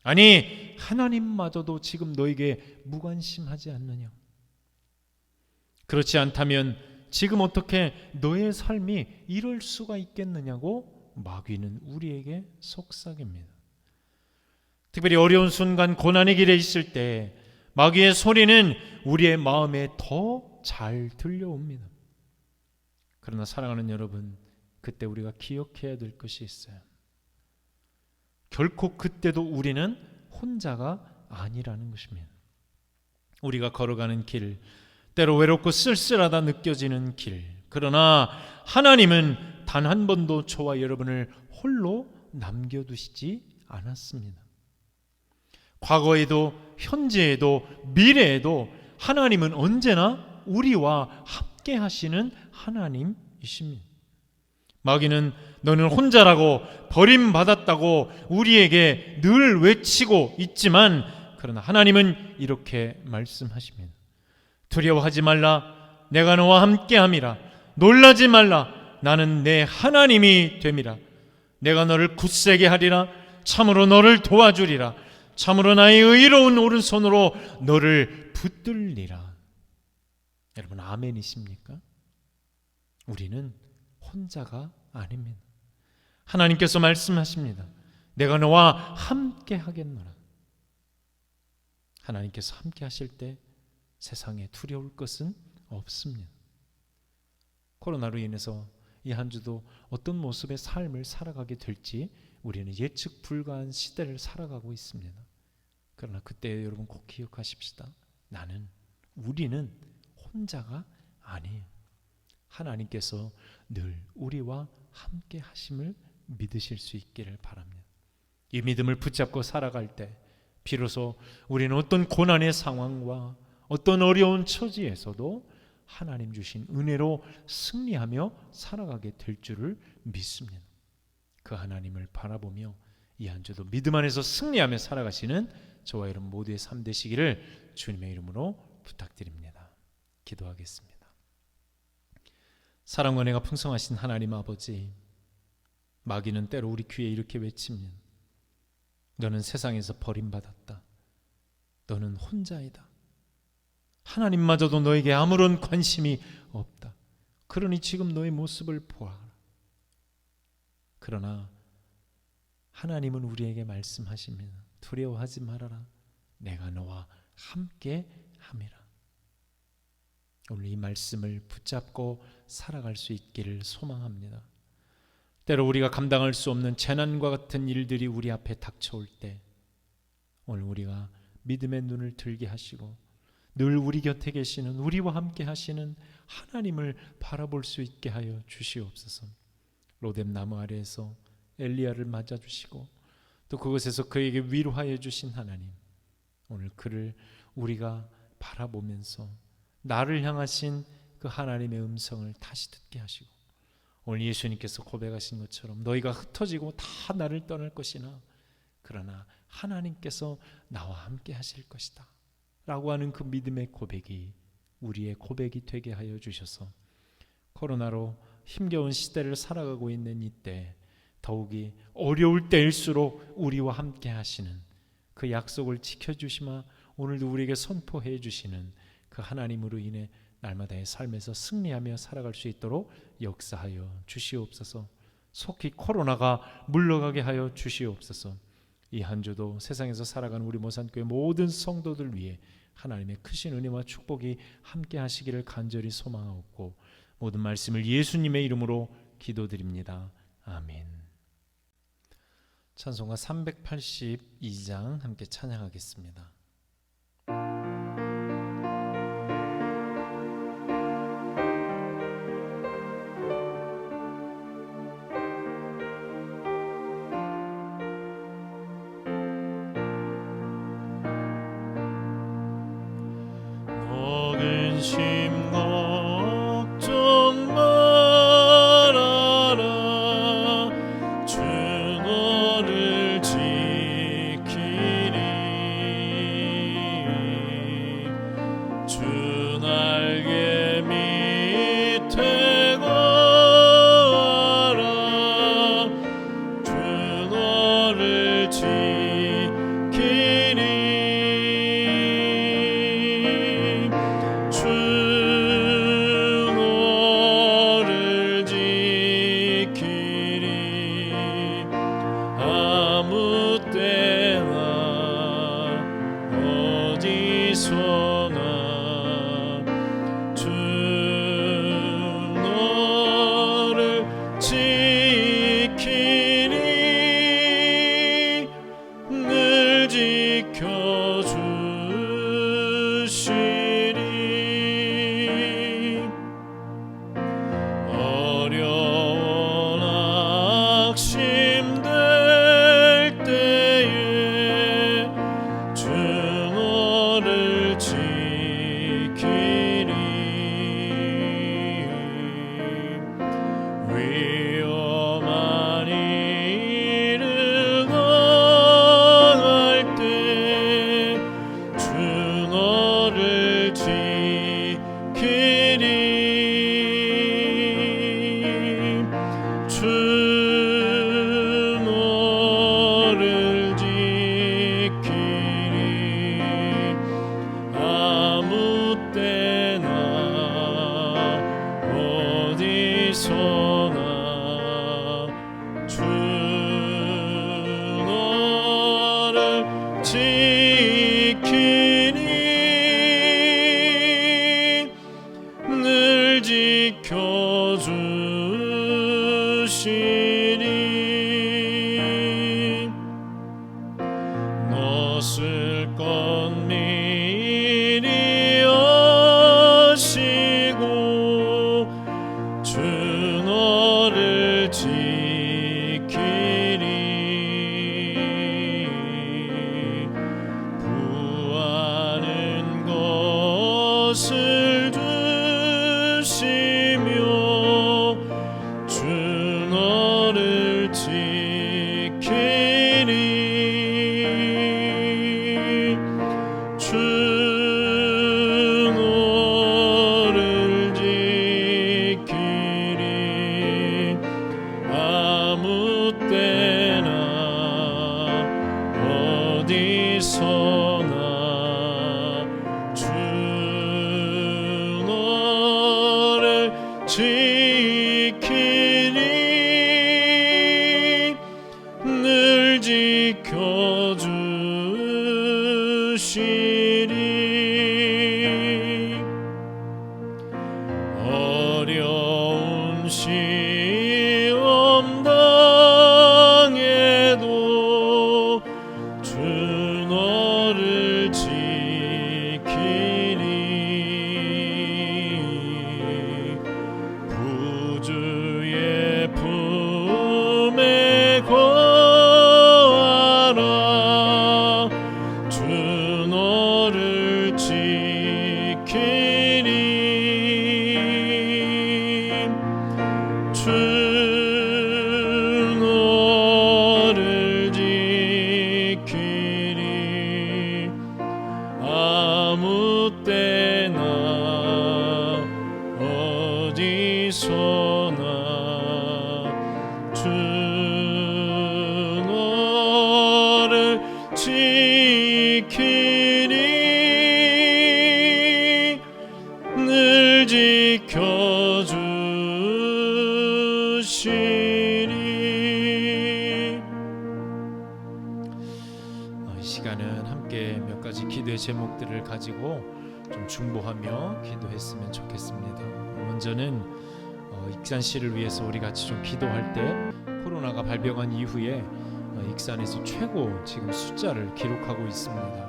아니, 하나님마저도 지금 너에게 무관심하지 않느냐? 그렇지 않다면 지금 어떻게 너의 삶이 이럴 수가 있겠느냐고 마귀는 우리에게 속삭입니다. 특별히 어려운 순간, 고난의 길에 있을 때 마귀의 소리는 우리의 마음에 더 잘 들려옵니다. 그러나 사랑하는 여러분, 그때 우리가 기억해야 될 것이 있어요. 결코 그때도 우리는 혼자가 아니라는 것입니다. 우리가 걸어가는 길, 때로 외롭고 쓸쓸하다 느껴지는 길, 그러나 하나님은 단 한 번도 저와 여러분을 홀로 남겨두시지 않았습니다. 과거에도 현재에도 미래에도 하나님은 언제나 우리와 함께 하시는 하나님이십니다. 마귀는 너는 혼자라고 버림받았다고 우리에게 늘 외치고 있지만, 그러나 하나님은 이렇게 말씀하십니다. 두려워하지 말라. 내가 너와 함께함이라. 놀라지 말라. 나는 내 하나님이 됨이라. 내가 너를 굳세게 하리라. 참으로 너를 도와주리라. 참으로 나의 의로운 오른손으로 너를 붙들리라. 여러분, 아멘이십니까? 우리는 혼자가 아닙니다. 하나님께서 말씀하십니다. 내가 너와 함께 하겠노라. 하나님께서 함께 하실 때 세상에 두려울 것은 없습니다. 코로나로 인해서 이 한 주도 어떤 모습의 삶을 살아가게 될지 우리는 예측 불가한 시대를 살아가고 있습니다. 그러나 그때 여러분 꼭 기억하십시다. 우리는 혼자가 아니에요. 하나님께서 늘 우리와 함께 하심을 믿으실 수 있기를 바랍니다. 이 믿음을 붙잡고 살아갈 때 비로소 우리는 어떤 고난의 상황과 어떤 어려운 처지에서도 하나님 주신 은혜로 승리하며 살아가게 될 줄을 믿습니다. 그 하나님을 바라보며 이 한 주도 믿음 안에서 승리하며 살아가시는 저와 여러분 모두의 삶 되시기를 주님의 이름으로 부탁드립니다. 기도하겠습니다. 사랑과 은혜가 풍성하신 하나님 아버지, 마귀는 때로 우리 귀에 이렇게 외칩니다. 너는 세상에서 버림받았다. 너는 혼자이다. 하나님마저도 너에게 아무런 관심이 없다. 그러니 지금 너의 모습을 보아라. 그러나 하나님은 우리에게 말씀하십니다. 두려워하지 말아라. 내가 너와 함께 함이라. 오늘 이 말씀을 붙잡고 살아갈 수 있기를 소망합니다. 때로 우리가 감당할 수 없는 재난과 같은 일들이 우리 앞에 닥쳐올 때 오늘 우리가 믿음의 눈을 들게 하시고 늘 우리 곁에 계시는, 우리와 함께 하시는 하나님을 바라볼 수 있게 하여 주시옵소서. 로뎀 나무 아래에서 엘리야를 맞아주시고 또 그곳에서 그에게 위로하여 주신 하나님, 오늘 그를 우리가 바라보면서 나를 향하신 그 하나님의 음성을 다시 듣게 하시고, 오늘 예수님께서 고백하신 것처럼 너희가 흩어지고 다 나를 떠날 것이나 그러나 하나님께서 나와 함께 하실 것이다 라고 하는 그 믿음의 고백이 우리의 고백이 되게 하여 주셔서 코로나로 힘겨운 시대를 살아가고 있는 이때 더욱이 어려울 때일수록 우리와 함께 하시는 그 약속을 지켜주시마 오늘도 우리에게 선포해 주시는 그 하나님으로 인해 날마다의 삶에서 승리하며 살아갈 수 있도록 역사하여 주시옵소서. 속히 코로나가 물러가게 하여 주시옵소서. 이 한 주도 세상에서 살아가는 우리 모산교회 모든 성도들 위해 하나님의 크신 은혜와 축복이 함께 하시기를 간절히 소망하옵고 모든 말씀을 예수님의 이름으로 기도드립니다. 아멘. 찬송가 382장 함께 찬양하겠습니다. 근심 걱정 말아라 주 너를 지키리 주 날개 밑에 거하라 주 너를 지키리 주 것을 것 미리 아시고 주 너를 지키리. 구하는 것을 주시며 주 너를 지키리. 주 너를 지키리. 아무 때나 어디서나 주 너를 지키리. 늘 지켜주시리. 어려운 시험 당해도 주 너를 지키리. 구주의 품에 거하라. 주 너를 지키리. 주 너를 지키리. 아무 때나 어디서나 주 너를 지키리. 늘 지켜주시리. 이 시간은 함께 몇 가지 기도의 제목들을 가지고 좀 중보하며 기도했으면 좋겠습니다. 먼저는 익산시를 위해서 우리 같이 좀 기도할 때 코로나가 발병한 이후에 익산에서 최고 지금 숫자를 기록하고 있습니다.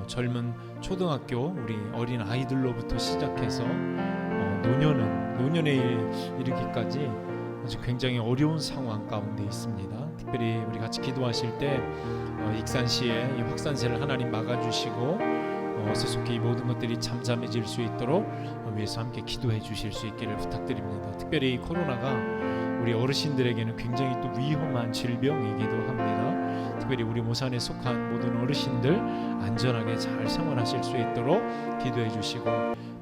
젊은 초등학교 우리 어린 아이들로부터 시작해서 노년에 이르기까지 아주 굉장히 어려운 상황 가운데 있습니다. 특별히 우리 같이 기도하실 때 익산시의 이 확산세를 하나님 막아주시고 어서속히 이 모든 것들이 잠잠해질 수 있도록 위해서 함께 기도해 주실 수 있기를 부탁드립니다. 특별히 이 코로나가 우리 어르신들에게는 굉장히 또 위험한 질병이기도 합니다. 특별히 우리 모산에 속한 모든 어르신들 안전하게 잘 생활하실 수 있도록 기도해 주시고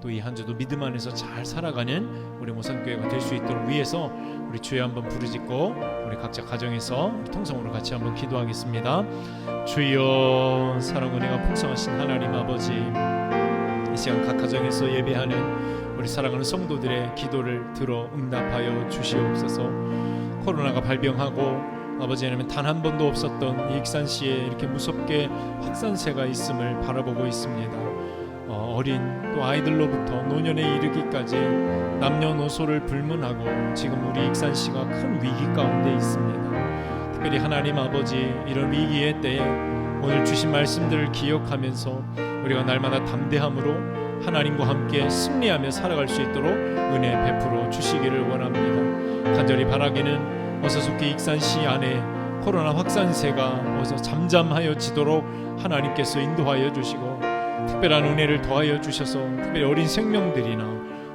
또 이 한 주도 믿음 안에서 잘 살아가는 우리 모산교회가 될 수 있도록 위해서 우리 주여 한번 부르짖고 우리 각자 가정에서 통성으로 같이 한번 기도하겠습니다. 주여 사랑 은혜가 풍성하신 하나님 아버지, 이 시간 각 가정에서 예배하는 우리 사랑하는 성도들의 기도를 들어 응답하여 주시옵소서. 코로나가 발병하고 아버지 하나님 단 한 번도 없었던 이 익산시에 이렇게 무섭게 확산세가 있음을 바라보고 있습니다. 어린 또 아이들로부터 노년에 이르기까지 남녀노소를 불문하고 지금 우리 익산시가 큰 위기 가운데 있습니다. 특별히 하나님 아버지, 이런 위기의 때에 오늘 주신 말씀들을 기억하면서 우리가 날마다 담대함으로 하나님과 함께 승리하며 살아갈 수 있도록 은혜 베풀어 주시기를 원합니다. 간절히 바라기는 어서속히 익산시 안에 코로나 확산세가 어서 잠잠하여지도록 하나님께서 인도하여 주시고 특별한 은혜를 더하여 주셔서 특별히 어린 생명들이나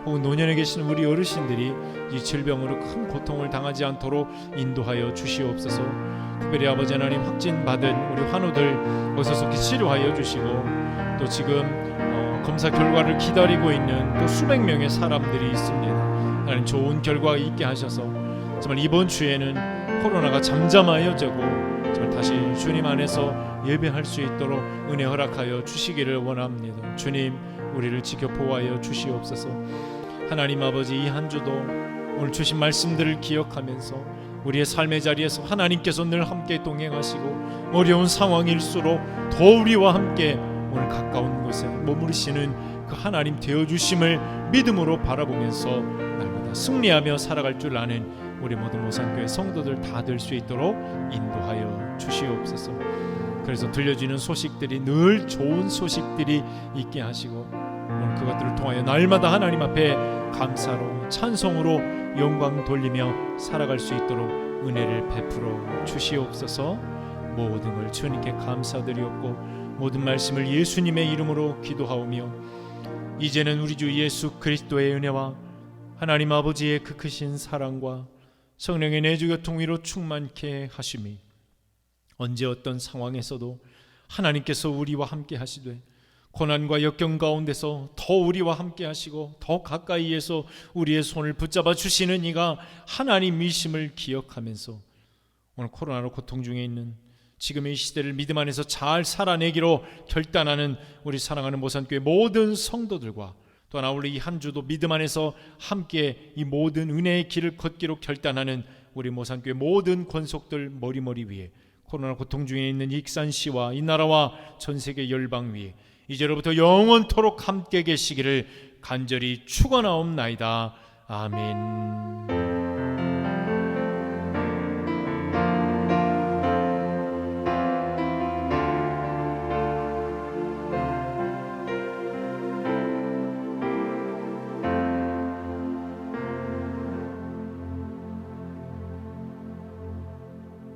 혹은 노년에 계시는 우리 어르신들이 이 질병으로 큰 고통을 당하지 않도록 인도하여 주시옵소서. 특별히 아버지 하나님 확진받은 우리 환우들 어서속히 치료하여 주시고 또 지금 검사 결과를 기다리고 있는 또 수백 명의 사람들이 있습니다. 하나님 좋은 결과가 있게 하셔서 정말 이번 주에는 코로나가 잠잠하여지고 정말 다시 주님 안에서 예배할 수 있도록 은혜 허락하여 주시기를 원합니다. 주님, 우리를 지켜 보호하여 주시옵소서. 하나님 아버지, 이 한 주도 오늘 주신 말씀들을 기억하면서 우리의 삶의 자리에서 하나님께서 늘 함께 동행하시고 어려운 상황일수록 더 우리와 함께 오늘 가까운 곳에 머무르시는 그 하나님 되어주심을 믿음으로 바라보면서 날마다 승리하며 살아갈 줄 아는 우리 모든 모산교회 성도들 다 될 수 있도록 인도하여 주시옵소서. 그래서 들려지는 소식들이 늘 좋은 소식들이 있게 하시고 오늘 그것들을 통하여 날마다 하나님 앞에 감사로 찬송으로 영광 돌리며 살아갈 수 있도록 은혜를 베풀어 주시옵소서. 모든 걸 주님께 감사드리옵고 모든 말씀을 예수님의 이름으로 기도하오며 이제는 우리 주 예수 그리스도의 은혜와 하나님 아버지의 그 크신 사랑과 성령의 내주 교통 위로 충만케 하심이 언제 어떤 상황에서도 하나님께서 우리와 함께 하시되 고난과 역경 가운데서 더 우리와 함께 하시고 더 가까이에서 우리의 손을 붙잡아 주시는 이가 하나님이심을 기억하면서 오늘 코로나로 고통 중에 있는 지금의 이 시대를 믿음 안에서 잘 살아내기로 결단하는 우리 사랑하는 모산교회 모든 성도들과 또한 아울러 이 한 주도 믿음 안에서 함께 이 모든 은혜의 길을 걷기로 결단하는 우리 모산교회 모든 권속들 머리머리 위에 코로나 고통 중에 있는 익산시와 이 나라와 전 세계 열방 위에 이제로부터 영원토록 함께 계시기를 간절히 축원하옵나이다. 아멘.